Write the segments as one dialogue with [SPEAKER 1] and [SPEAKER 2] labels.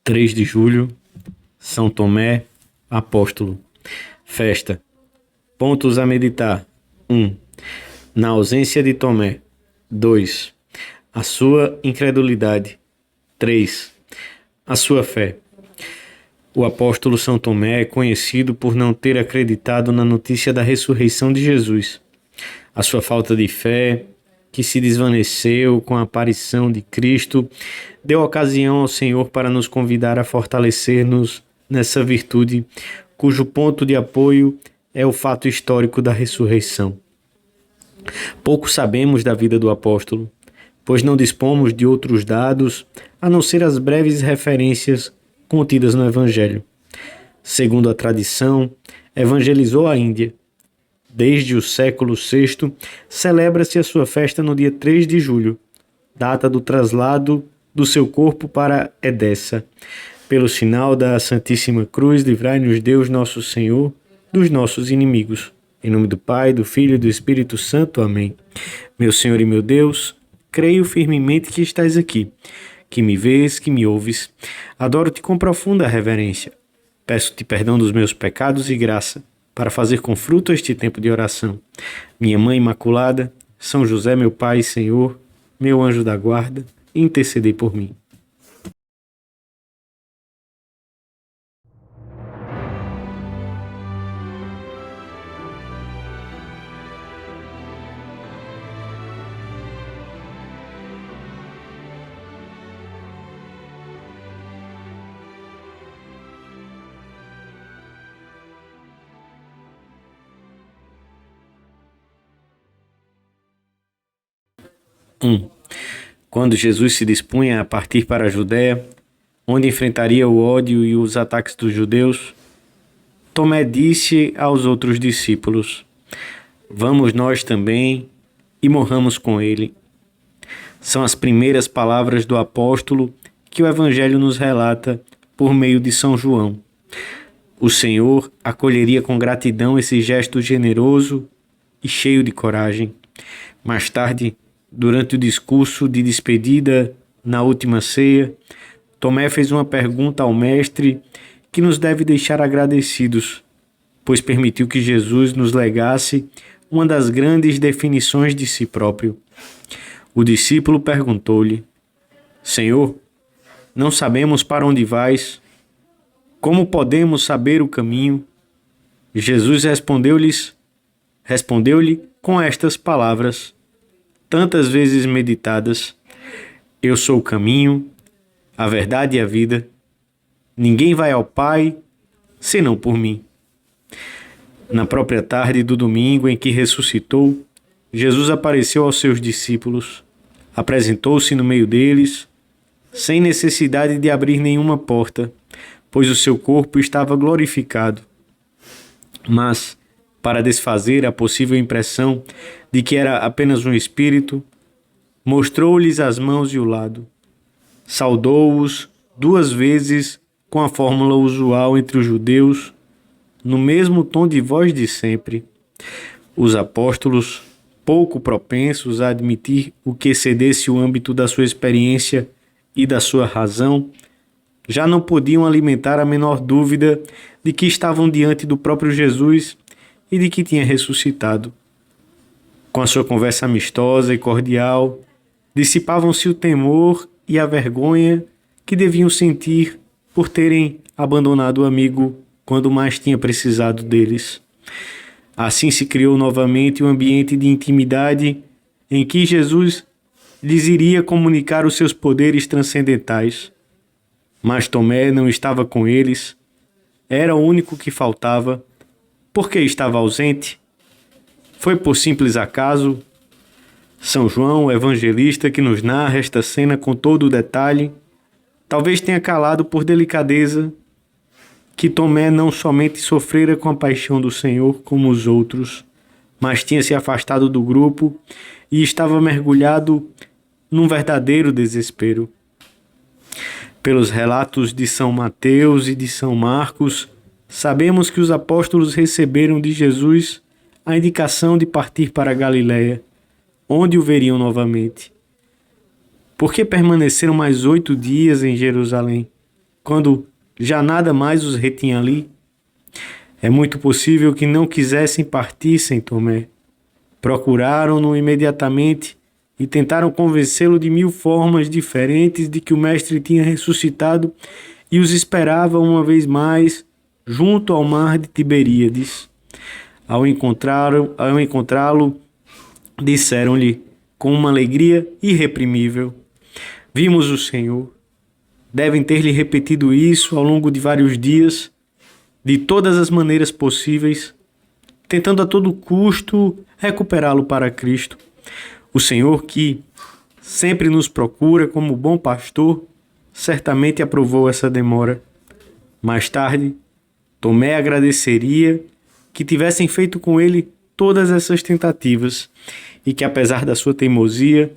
[SPEAKER 1] 3 de julho, São Tomé, apóstolo. Festa. Pontos a meditar. 1. Na ausência de Tomé. 2. A sua incredulidade. 3. A sua fé. O apóstolo São Tomé é conhecido por não ter acreditado na notícia da ressurreição de Jesus. A sua falta de fé, que se desvaneceu com a aparição de Cristo, deu ocasião ao Senhor para nos convidar a fortalecer-nos nessa virtude, cujo ponto de apoio é o fato histórico da ressurreição. Pouco sabemos da vida do apóstolo, pois não dispomos de outros dados a não ser as breves referências contidas no Evangelho. Segundo a tradição, evangelizou a Índia. Desde o século VI, celebra-se a sua festa no dia 3 de julho, data do traslado do seu corpo para Edessa. Pelo sinal da Santíssima Cruz, livrai-nos Deus nosso Senhor dos nossos inimigos. Em nome do Pai, do Filho e do Espírito Santo. Amém. Meu Senhor e meu Deus, creio firmemente que estás aqui, que me vês, que me ouves. Adoro-te com profunda reverência. Peço-te perdão dos meus pecados e graça, para fazer com fruto este tempo de oração. Minha Mãe Imaculada, São José, meu Pai e Senhor, meu anjo da guarda, intercedei por mim. Quando Jesus se dispunha a partir para a Judéia, onde enfrentaria o ódio e os ataques dos judeus, Tomé disse aos outros discípulos: vamos nós também e morramos com ele. São as primeiras palavras do apóstolo que o Evangelho nos relata por meio de São João. O Senhor acolheria com gratidão esse gesto generoso e cheio de coragem. Mais tarde, durante o discurso de despedida na última ceia, Tomé fez uma pergunta ao Mestre que nos deve deixar agradecidos, pois permitiu que Jesus nos legasse uma das grandes definições de si próprio. O discípulo perguntou-lhe: Senhor, não sabemos para onde vais, como podemos saber o caminho? Jesus respondeu-lhe com estas palavras, tantas vezes meditadas: eu sou o caminho, a verdade e a vida. Ninguém vai ao Pai senão por mim. Na própria tarde do domingo em que ressuscitou, Jesus apareceu aos seus discípulos, apresentou-se no meio deles, sem necessidade de abrir nenhuma porta, pois o seu corpo estava glorificado. Mas, para desfazer a possível impressão de que era apenas um espírito, mostrou-lhes as mãos e o lado. Saudou-os 2 vezes com a fórmula usual entre os judeus, no mesmo tom de voz de sempre. Os apóstolos, pouco propensos a admitir o que excedesse o âmbito da sua experiência e da sua razão, já não podiam alimentar a menor dúvida de que estavam diante do próprio Jesus e de que tinha ressuscitado. Com a sua conversa amistosa e cordial, dissipavam-se o temor e a vergonha que deviam sentir por terem abandonado o amigo quando mais tinha precisado deles. Assim se criou novamente um ambiente de intimidade em que Jesus lhes iria comunicar os seus poderes transcendentais. Mas Tomé não estava com eles, era o único que faltava. Por que estava ausente? Foi por simples acaso? São João, o evangelista que nos narra esta cena com todo o detalhe, talvez tenha calado por delicadeza que Tomé não somente sofrera com a paixão do Senhor como os outros, mas tinha se afastado do grupo e estava mergulhado num verdadeiro desespero. Pelos relatos de São Mateus e de São Marcos, sabemos que os apóstolos receberam de Jesus a indicação de partir para a Galiléia, onde o veriam novamente. Por que permaneceram mais 8 dias em Jerusalém? quando já nada mais os retinha ali? É muito possível que não quisessem partir sem Tomé. Procuraram-no imediatamente e tentaram convencê-lo de 1000 formas diferentes de que o Mestre tinha ressuscitado e os esperava uma vez mais junto ao mar de Tiberíades. Ao encontrá-lo, disseram-lhe com uma alegria irreprimível: Vimos o Senhor. Devem ter-lhe repetido isso ao longo de vários dias, de todas as maneiras possíveis, tentando a todo custo recuperá-lo para Cristo. O Senhor, que sempre nos procura como bom pastor, certamente aprovou essa demora. Mais tarde, Tomé agradeceria que tivessem feito com ele todas essas tentativas e que, apesar da sua teimosia,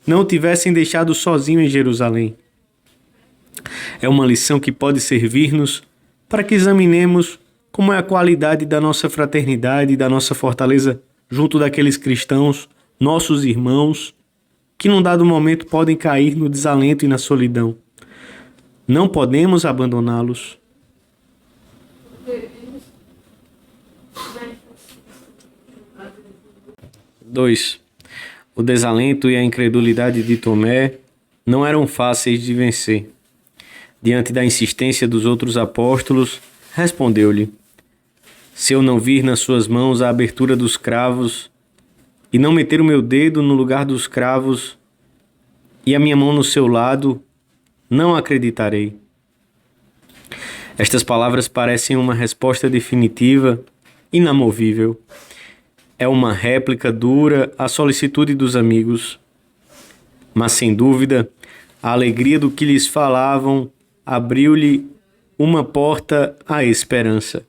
[SPEAKER 1] não o tivessem deixado sozinho em Jerusalém. É uma lição que pode servir-nos para que examinemos como é a qualidade da nossa fraternidade e da nossa fortaleza junto daqueles cristãos, nossos irmãos, que num dado momento podem cair no desalento e na solidão. Não podemos abandoná-los. 2. O desalento e a incredulidade de Tomé não eram fáceis de vencer. Diante da insistência dos outros apóstolos, respondeu-lhe: Se eu não vir nas suas mãos a abertura dos cravos, e não meter o meu dedo no lugar dos cravos, e a minha mão no seu lado, não acreditarei. Estas palavras parecem uma resposta definitiva, inamovível. É uma réplica dura à solicitude dos amigos. Mas, sem dúvida, a alegria do que lhes falavam abriu-lhe uma porta à esperança.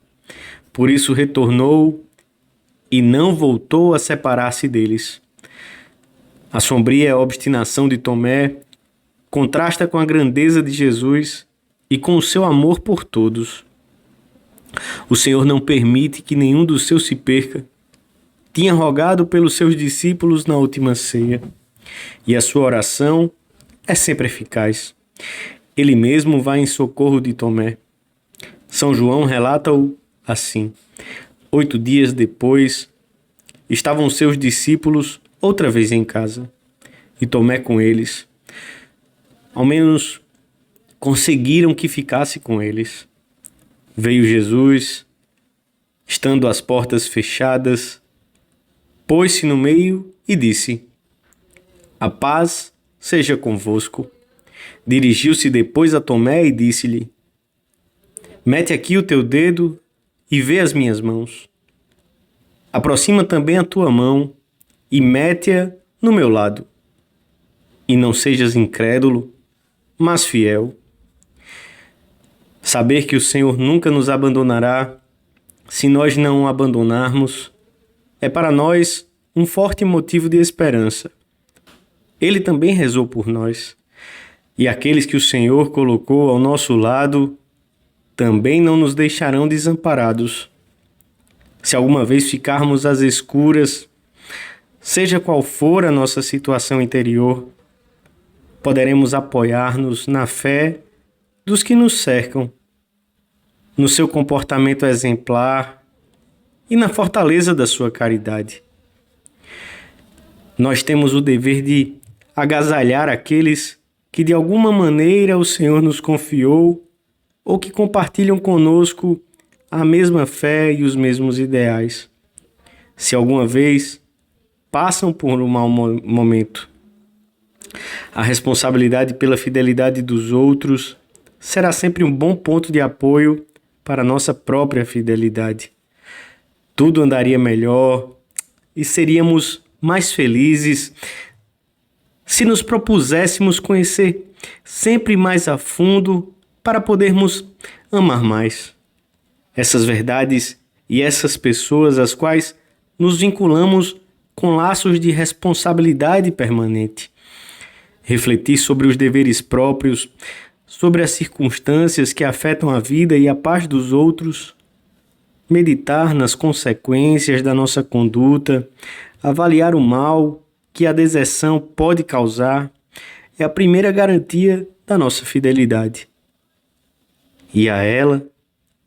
[SPEAKER 1] Por isso retornou e não voltou a separar-se deles. A sombria obstinação de Tomé contrasta com a grandeza de Jesus e com o seu amor por todos. O Senhor não permite que nenhum dos seus se perca. Tinha rogado pelos seus discípulos na última ceia, e a sua oração é sempre eficaz. Ele mesmo vai em socorro de Tomé. São João relata-o assim: 8 dias depois, estavam seus discípulos outra vez em casa, e Tomé com eles. Ao menos conseguiram que ficasse com eles. Veio Jesus, estando as portas fechadas, pôs-se no meio e disse: A paz seja convosco. Dirigiu-se depois a Tomé e disse-lhe: Mete aqui o teu dedo e vê as minhas mãos. Aproxima também a tua mão e mete-a no meu lado. E não sejas incrédulo, mas fiel. Saber que o Senhor nunca nos abandonará, se nós não o abandonarmos, é para nós um forte motivo de esperança. Ele também rezou por nós, e aqueles que o Senhor colocou ao nosso lado também não nos deixarão desamparados. Se alguma vez ficarmos às escuras, seja qual for a nossa situação interior, poderemos apoiar-nos na fé dos que nos cercam, no seu comportamento exemplar e na fortaleza da sua caridade. Nós temos o dever de agasalhar aqueles que de alguma maneira o Senhor nos confiou ou que compartilham conosco a mesma fé e os mesmos ideais. Se alguma vez passam por um mau momento, a responsabilidade pela fidelidade dos outros será sempre um bom ponto de apoio para a nossa própria fidelidade. Tudo andaria melhor e seríamos mais felizes se nos propuséssemos conhecer sempre mais a fundo para podermos amar mais essas verdades e essas pessoas às quais nos vinculamos com laços de responsabilidade permanente. Refletir sobre os deveres próprios, sobre as circunstâncias que afetam a vida e a paz dos outros, meditar nas consequências da nossa conduta, avaliar o mal que a deserção pode causar, é a primeira garantia da nossa fidelidade. e a ela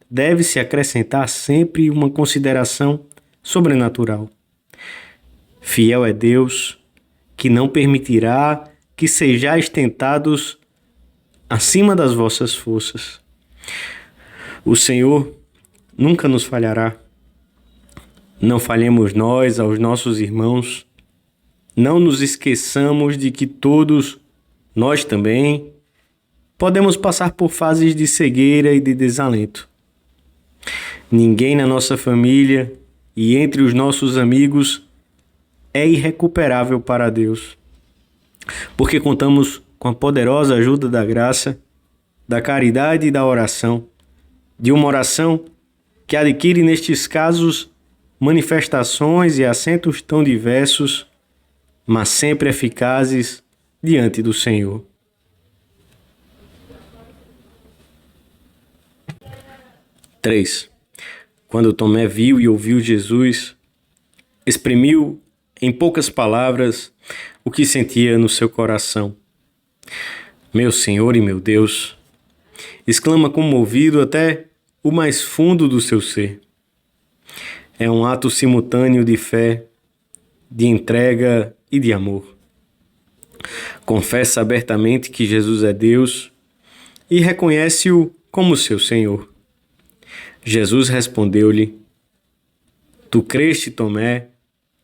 [SPEAKER 1] deve-se acrescentar sempre uma consideração sobrenatural. Fiel é Deus, que não permitirá que sejais tentados acima das vossas forças. O Senhor nunca nos falhará. Não falhemos nós aos nossos irmãos. Não nos esqueçamos de que todos, nós também, podemos passar por fases de cegueira e de desalento. Ninguém na nossa família e entre os nossos amigos é irrecuperável para Deus, porque contamos com a poderosa ajuda da graça, da caridade e da oração, de uma oração que adquire nestes casos manifestações e acentos tão diversos, mas sempre eficazes diante do Senhor. 3. Quando Tomé viu e ouviu Jesus, exprimiu em poucas palavras o que sentia no seu coração. Meu Senhor e meu Deus, exclama comovido até o mais fundo do seu ser. É um ato simultâneo de fé, de entrega e de amor. Confessa abertamente que Jesus é Deus e reconhece-o como seu Senhor. Jesus respondeu-lhe: Tu creste, Tomé,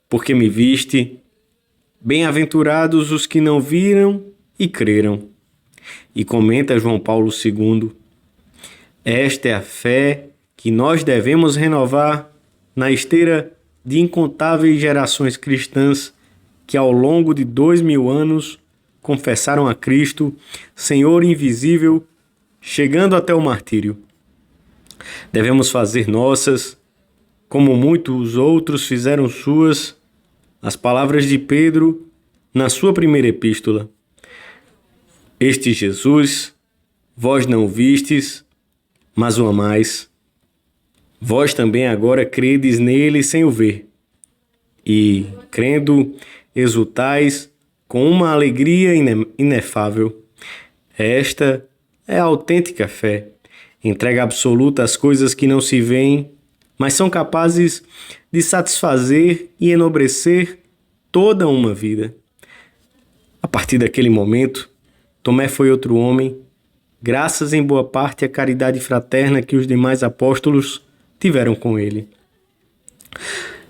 [SPEAKER 1] porque me viste? Bem-aventurados os que não viram e creram. E comenta João Paulo II: Esta é a fé que nós devemos renovar na esteira de incontáveis gerações cristãs que ao longo de 2000 anos confessaram a Cristo, Senhor invisível, chegando até o martírio. Devemos fazer nossas, como muitos outros fizeram suas, as palavras de Pedro na sua primeira epístola. Este Jesus, vós não o vistes, mas o amais. Vós também agora credes nele sem o ver. E, crendo, exultais com uma alegria inefável. Esta é a autêntica fé, entrega absoluta às coisas que não se veem, mas são capazes de satisfazer e enobrecer toda uma vida. A partir daquele momento, Tomé foi outro homem, graças em boa parte à caridade fraterna que os demais apóstolos tiveram com ele.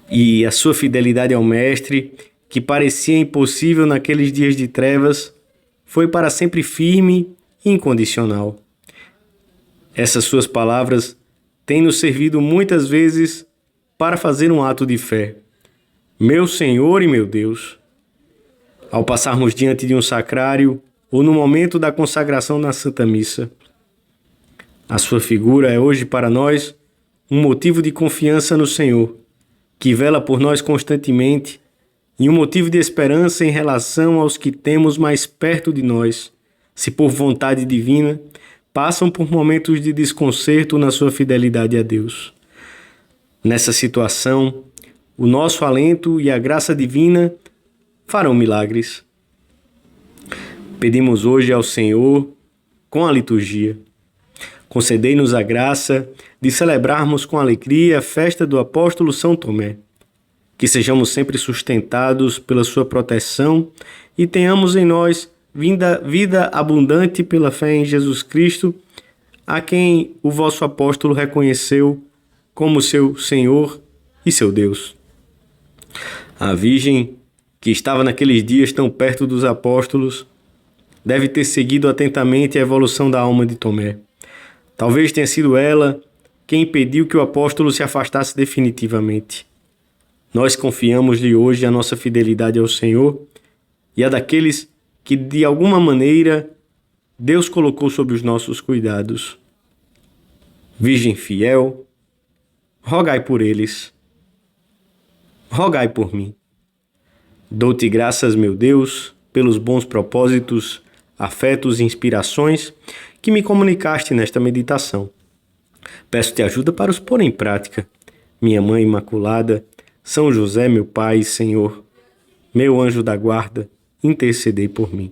[SPEAKER 1] E a sua fidelidade ao Mestre, que parecia impossível naqueles dias de trevas, foi para sempre firme e incondicional. Essas suas palavras têm nos servido muitas vezes para fazer um ato de fé. Meu Senhor e meu Deus. Ao passarmos diante de um sacrário ou no momento da consagração na Santa Missa. A sua figura é hoje para nós um motivo de confiança no Senhor, que vela por nós constantemente, e um motivo de esperança em relação aos que temos mais perto de nós, se por vontade divina passam por momentos de desconcerto na sua fidelidade a Deus. Nessa situação, o nosso alento e a graça divina farão milagres. Pedimos hoje ao Senhor, com a liturgia, concedei-nos a graça de celebrarmos com alegria a festa do apóstolo São Tomé, que sejamos sempre sustentados pela sua proteção e tenhamos em nós vida abundante pela fé em Jesus Cristo, a quem o vosso apóstolo reconheceu como seu Senhor e seu Deus. A Virgem, que estava naqueles dias tão perto dos apóstolos, deve ter seguido atentamente a evolução da alma de Tomé. Talvez tenha sido ela quem impediu que o apóstolo se afastasse definitivamente. Nós confiamos-lhe hoje a nossa fidelidade ao Senhor e a daqueles que, de alguma maneira, Deus colocou sob os nossos cuidados. Virgem fiel, rogai por eles. Rogai por mim. Dou-te graças, meu Deus, pelos bons propósitos, afetos e inspirações que me comunicaste nesta meditação. Peço-te ajuda para os pôr em prática. Minha Mãe Imaculada, São José, meu Pai e Senhor, meu anjo da guarda, intercedei por mim.